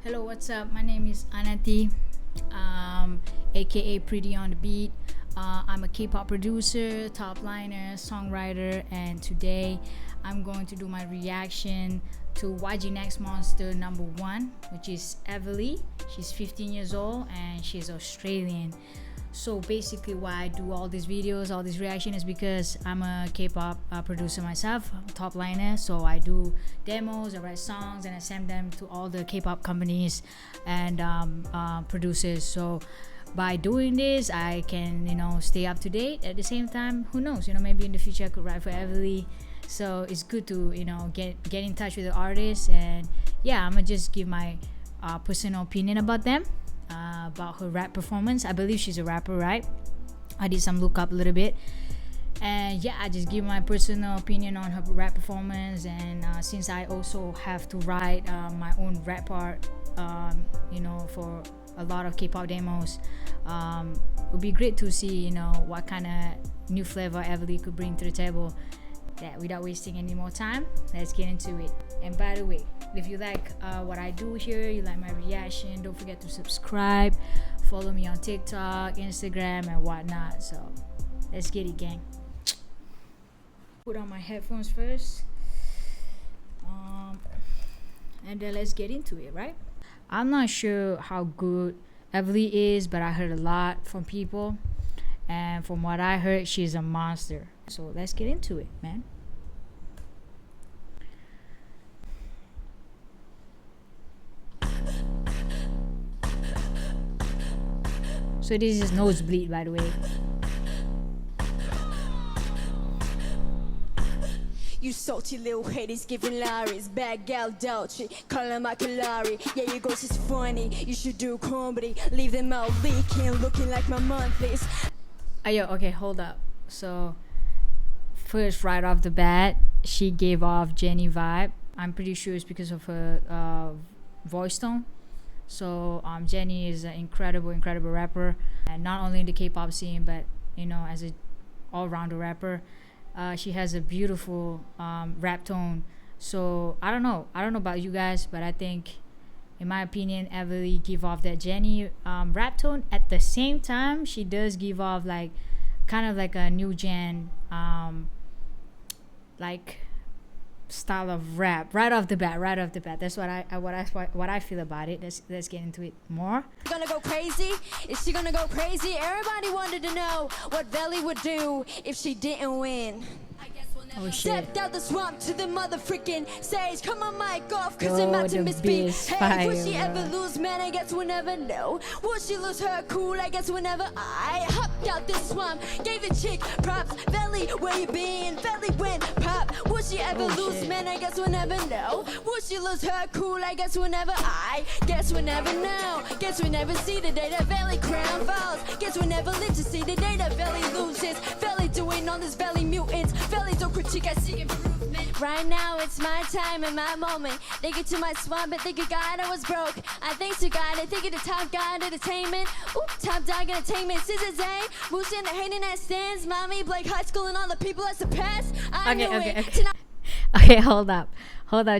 Hello, what's up? My name is ANATI, aka Prettyotb. I'm a K-pop producer, top liner, songwriter, and today I'm going to do my reaction to YG Next Monster #1, which is Evelli. She's 15 years old and she's Australian. So basically why I do all these videos, all this reaction is because I'm a K-pop producer myself, top liner. So I do demos, I write songs, and I send them to all the K-pop companies and producers. So by doing this, I can stay up to date. At the same time, who knows? Maybe in the future I could write for Evelli. So it's good to get in touch with the artists, and yeah, I'm gonna just give my personal opinion about them. About her rap performance. I believe she's a rapper, right? I did some look up a little bit, and yeah, I just give my personal opinion on her rap performance. And since I also have to write my own rap part, for a lot of K-pop demos, it would be great to see what kind of new flavor Evelli could bring to the table. That without wasting any more time, let's get into it. And by the way, if you like what I do here, you like my reaction, don't forget to subscribe, follow me on TikTok, Instagram, and whatnot. So let's get it, gang. Put on my headphones first, and then let's get into it, right? I'm not sure how good Evelli is, but I heard a lot from people, and from what I heard, she's a monster. So let's get into it, man. So this is Nosebleed, by the way. You salty little haters giving Larry's bad gal Dolce, calling my Kalari. Yeah, your ghost is funny. You should do comedy. Leave them out leaking, looking like my monthlies. Okay, hold up. So first, right off the bat, she gave off Jennie vibe. I'm pretty sure it's because of her voice tone. So Jennie is an incredible rapper, and not only in the K-pop scene, but as a all-rounder rapper. She has a beautiful rap tone. So I don't know about you guys, but I think, in my opinion, Evelli give off that Jennie rap tone. At the same time, she does give off kind of like a new gen like style of rap right off the bat. That's what I feel about it. Let's get into it more. Gonna go crazy? Is she gonna go crazy? Everybody wanted to know what Evelli would do if she didn't win. Oh shit. Stepped out the swamp to the motherfucking stage. Come on, mic off, cause Yo, I'm about to the misspeak. beast Hey, fire, will she bro. ever lose? Man, I guess we'll never know. Will she lose her cool? I guess whenever I hopped out this swamp, gave a chick props. Evelli, where you been? Evelli went pop. Will she ever lose? Shit. Man, I guess we'll never know. Will she lose her cool? I guess whenever I guess we'll never know. Guess we never see the day that Evelli crown falls. Guess we never live to see the day that Evelli loses. Evelli doing all this Evelli mutants. Evelli don't critique, I seek improvement. Right now it's my time and my moment. They get to my swamp and thank you God I was broke. I thanks to God and thank you to Top God Entertainment. Ooh, Top Dog Entertainment. Scissors A, Moose in the hating that stands. Mommy, Blake High School and all the people that surpassed. I knew it. Tonight Okay, hold up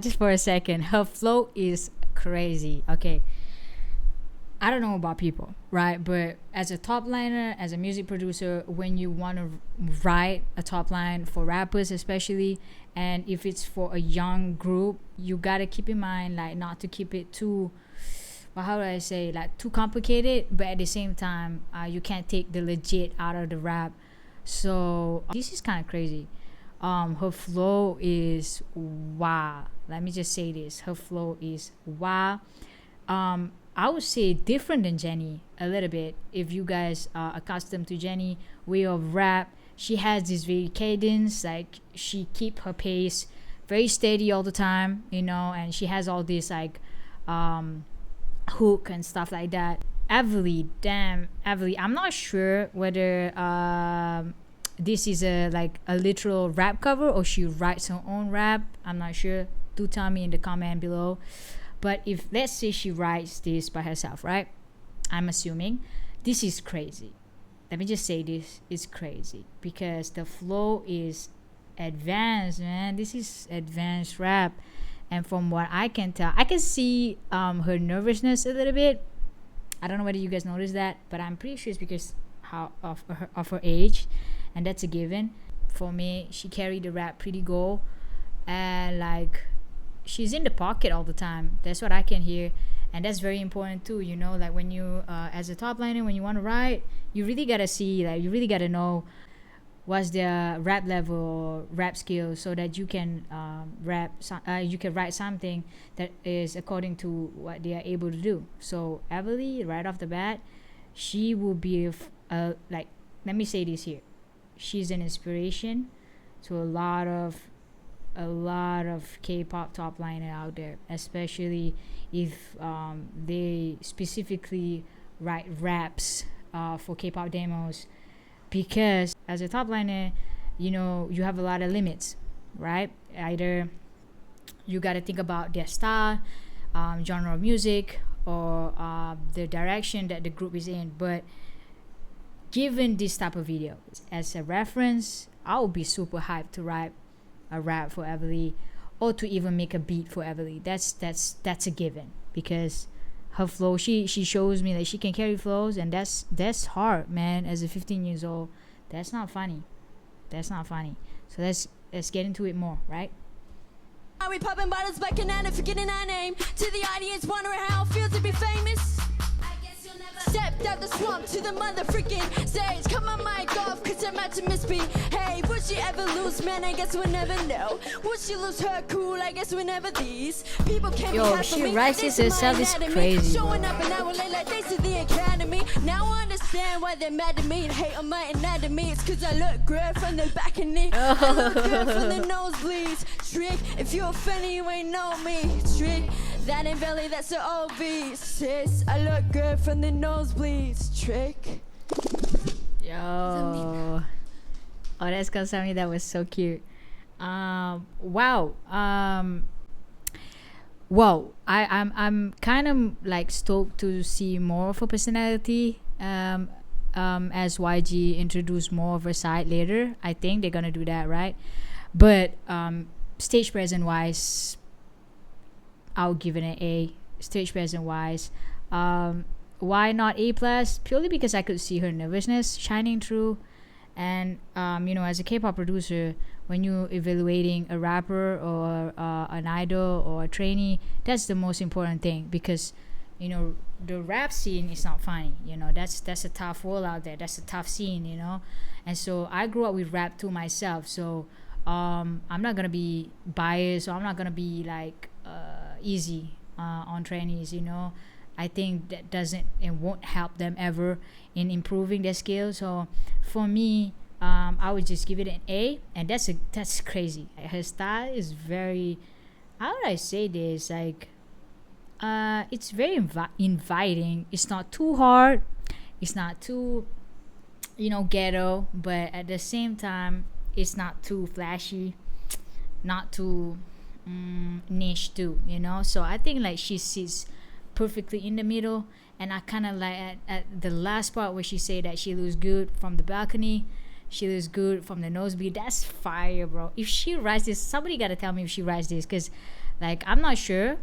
just for a second. Her flow is crazy. Okay, I don't know about people, right? But as a top liner, as a music producer, when you want to write a top line for rappers especially, and if it's for a young group, you gotta keep in mind not to keep it too, well, how do I say, too complicated, but at the same time you can't take the legit out of the rap. So this is kind of crazy. Her flow is wow. Let me just say this, her flow is wow. I would say different than Jennie a little bit. If you guys are accustomed to Jennie way of rap, she has this very cadence, she keep her pace very steady all the time, and she has all this hook and stuff like that. Evelli, I'm not sure whether this is a literal rap cover or she writes her own rap. I'm not sure. Do tell me in the comment below. But if, let's say, she writes this by herself, right? I'm assuming this is crazy. Let me just say this is crazy because the flow is advanced, man. This is advanced rap. And from what I can tell, I can see her nervousness a little bit. I don't know whether you guys noticed that, but I'm pretty sure it's because of her age, and that's a given. For me, she carried the rap pretty good, and like she's in the pocket all the time. That's what I can hear, and that's very important too. You know, like when you as a top liner, when you want to write, you really gotta see, like you really gotta know what's their rap level or rap skills, so that you can you can write something that is according to what they are able to do. So Evelli, right off the bat, she will be like, let me say this here, she's an inspiration to a lot of K-pop top liner out there, especially if they specifically write raps for K-pop demos. Because as a top liner, you know, you have a lot of limits, right? Either you got to think about their style, genre of music, or the direction that the group is in. But given this type of video as a reference, I would be super hyped to write a rap for Evelli, or to even make a beat for Evelli. That's a given, because her flow, she shows me that she can carry flows, and that's hard, man. As a 15 years old, that's not funny. So let's get into it more, right? Are we popping bottles back and at it, forgetting our name? To the audience, wondering how it feels to be famous. Stepped out the swamp to the mother freaking stage. Cut my mic off cause I'm about to misbehave. Would she ever lose, man? I guess we'll never know. Would she lose her cool? I guess we'll never these. People can't be half she of me. rises herself is crazy, Showing bro. up and I will lay like they to the academy. Now I understand why they're mad at me and hate on my anatomy. It's cause I look good from the back and knee. I look good from the nosebleeds. Trick, if you're offended, you ain't know me. Trick, that ain't belly, that's the OB. Sis, I look good from the nosebleeds. Trick. Yo. Oh, that's cause something that was so cute. Wow. Well, I'm kind of like stoked to see more of her personality. As YG introduce more of her side later. I think they're gonna do that, right? But stage presence wise, I'll give it an A. Stage presence wise, why not A plus? Purely because I could see her nervousness shining through, and you know, as a K-pop producer, when you're evaluating a rapper or an idol or a trainee, that's the most important thing, because you know the rap scene is not funny. You know, that's a tough world out there. That's a tough scene. You know, and so I grew up with rap too myself. So I'm not gonna be biased, or I'm not gonna be like easy on trainees. You know, I think that doesn't and won't help them ever in improving their skills. So for me, I would just give it an A, and that's crazy. Her style is very, how would I say this, like it's very inviting. It's not too hard, it's not too, you know, ghetto, but at the same time it's not too flashy, not too niche too, you know. So I think like she sits perfectly in the middle. And I kind of like at the last part where she said that she looks good from the balcony, she looks good from the nosebleed. That's fire, bro. If she writes this, somebody gotta tell me if she writes this, because like I'm not sure,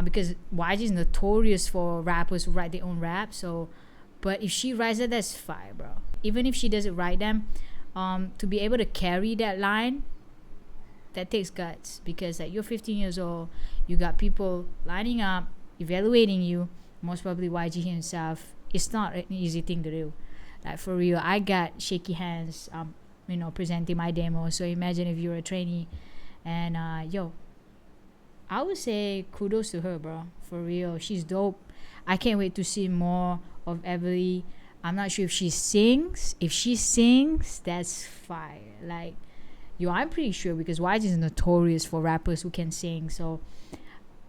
because YG is notorious for rappers who write their own rap. So but if she writes it, that's fire, bro. Even if she doesn't write them, to be able to carry that line, that takes guts, because like you're 15 years old, you got people lining up evaluating you, most probably YG himself. It's not an easy thing to do. Like for real, I got shaky hands you know, presenting my demo. So imagine if you're a trainee, and yo, I would say kudos to her, bro. For real, she's dope. I can't wait to see more of Evelli. I'm not sure if she sings. If she sings, that's fire. Like, yo, I'm pretty sure, because YG is notorious for rappers who can sing. So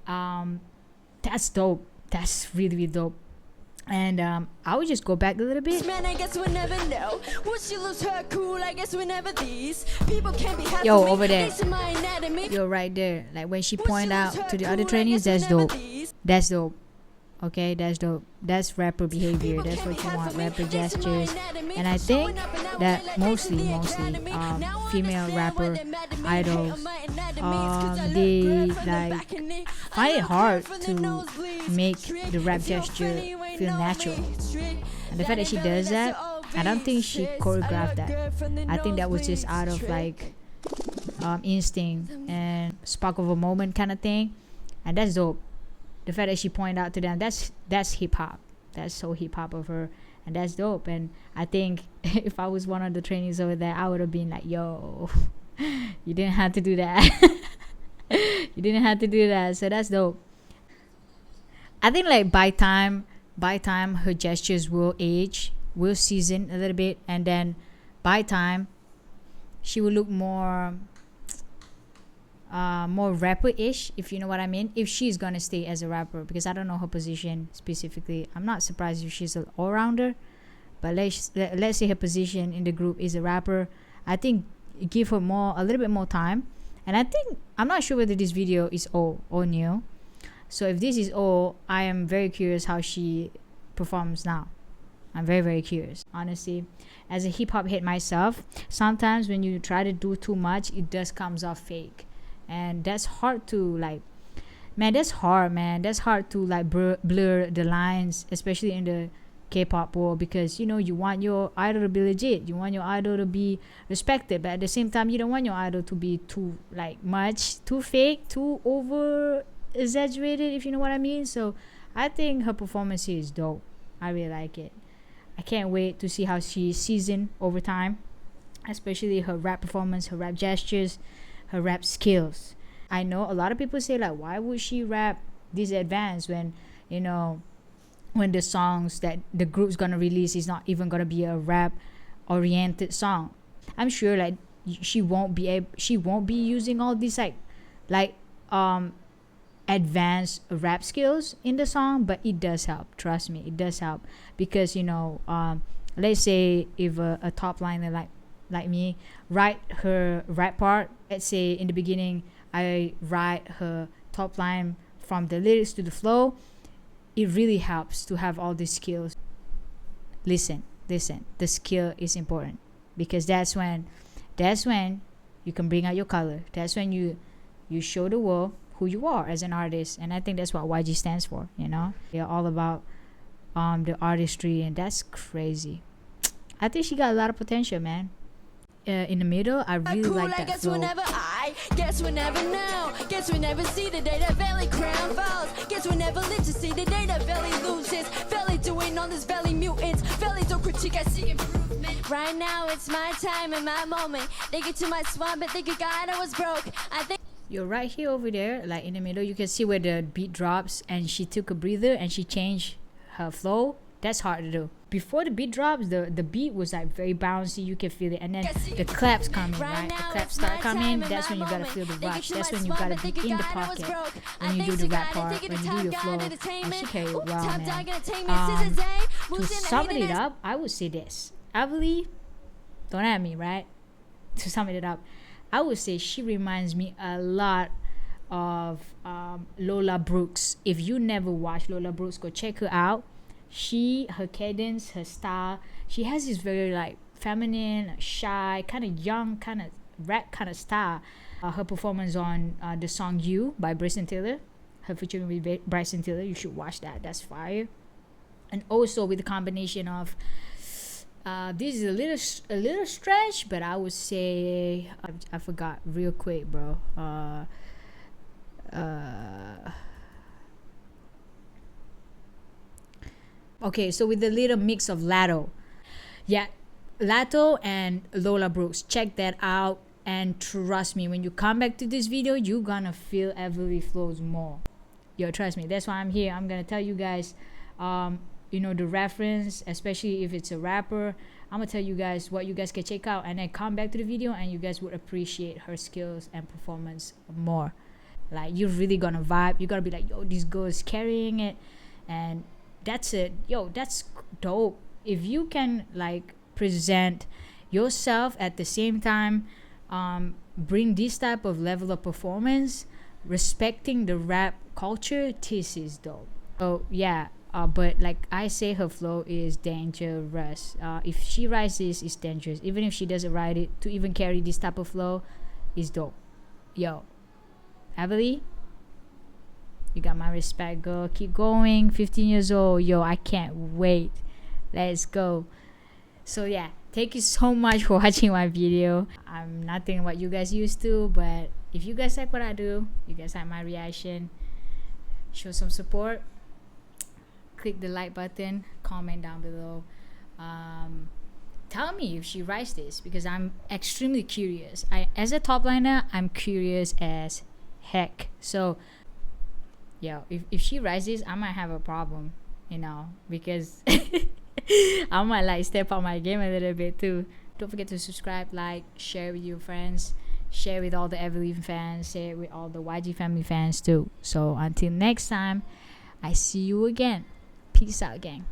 that's dope. That's really, really dope. And I would just go back a little bit. Man, I guess we'll never know. Would she lose her cool? I guess we'll never these. People can't be happy. Yo, over there. They see my anatomy. Yo, right there. Like when she Would point she lose out her to the cool? other I trainees, guess that's we'll never dope. these. That's dope. Okay, that's dope. That's rapper behavior. That's what you want, rapper gestures. And I think that mostly female rapper idols, they like find it hard to make the rap gesture feel natural. And the fact that she does that, I don't think she choreographed that. I think that was just out of like instinct and spark of a moment kind of thing, and that's dope. The fact that she pointed out to them, that's hip hop. That's so hip hop of her, and that's dope. And I think if I was one of the trainees over there, I would have been like, "Yo, you didn't have to do that. You didn't have to do that." So that's dope. I think like by time her gestures will age, will season a little bit, and then by time she will look more rapper-ish, if you know what I mean, if she's gonna stay as a rapper, because I don't know her position specifically. I'm not surprised if she's an all-rounder, but let's say her position in the group is a rapper. I think give her a little bit more time. And I think, I'm not sure whether this video is all new, so if this is all, I am very curious how she performs now. I'm very, very curious. Honestly, as a hip-hop head myself, sometimes when you try to do too much, it just comes off fake. And that's hard to like, man, that's hard to like blur the lines, especially in the K-pop world, because you know, you want your idol to be legit, you want your idol to be respected, but at the same time you don't want your idol to be too like much, too fake, too over exaggerated, if you know what I mean. So I think her performance here is dope. I really like it. I can't wait to see how she seasoned over time, especially her rap performance, her rap gestures, her rap skills. I know a lot of people say like, why would she rap this advanced when, you know, when the songs that the group's gonna release is not even gonna be a rap oriented song. I'm sure like she won't be using all these like advanced rap skills in the song, but it does help. Trust me, it does help, because you know, let's say if a top liner like me write her rap part, let's say in the beginning I write her top line from the lyrics to the flow, it really helps to have all these skills. Listen, the skill is important, because that's when you can bring out your color. That's when you show the world who you are as an artist. And I think that's what YG stands for, you know. They're all about the artistry, and that's crazy. I think she got a lot of potential, man. In the middle, I really like that guess flow. Guess we never know. Guess we never see the day the Valley crown falls. Guess we never live to see the day the Valley loses. Valley doing all this Valley mutants. Valley don't critique, I see improvement. Right now it's my time and my moment. They get to my swamp and think God I was broke. I think You're right here over there, like in the middle, you can see where the beat drops and she took a breather and she changed her flow. That's hard to do. Before the beat drops, the beat was like very bouncy, you can feel it, and then the claps come in, right? The claps start coming, that's when you gotta feel the rush. That's when you gotta be in the pocket when you do the rap part, when you do your flow. And she carried it well, man. To sum it up, I would say this. Evelli, don't at me, right? To sum it up, I would say she reminds me a lot of Lola Brooks. If you never watched Lola Brooks, go check her out. Her cadence, her style, she has this very like feminine, shy, kind of young, kind of rap kind of style. Her performance on the song You by Bryson Tiller, her featuring with Bryson Tiller, you should watch that. That's fire. And also with the combination of this is a little stretch, but I would say I forgot real quick, bro. Okay, so with the little mix of Lato. Yeah, Lato and Lola Brooks. Check that out. And trust me, when you come back to this video, you're gonna feel Evelli flows more. Yo, trust me. That's why I'm here. I'm gonna tell you guys, you know, the reference, especially if it's a rapper. I'm gonna tell you guys what you guys can check out. And then come back to the video and you guys would appreciate her skills and performance more. Like, you're really gonna vibe. You're gonna be like, yo, this girl is carrying it. And that's it. Yo, that's dope. If you can like present yourself at the same time, bring this type of level of performance, respecting the rap culture, this is dope. Oh yeah, but like I say, her flow is dangerous. If she writes this, it's dangerous. Even if she doesn't write it, to even carry this type of flow is dope. Yo, Evelli, you got my respect, girl. Keep going. 15 years old. Yo, I can't wait. Let's go. So yeah, thank you so much for watching my video. I'm nothing what you guys used to, but if you guys like what I do, you guys like my reaction, show some support. Click the like button, comment down below. Tell me if she writes this, because I'm extremely curious. As a top liner, I'm curious as heck. So yo, if she writes this, I might have a problem, because I might like step up my game a little bit too. Don't forget to subscribe, like, share with your friends, share with all the Evelli fans, share with all the YG family fans too. So until next time, I see you again. Peace out, gang.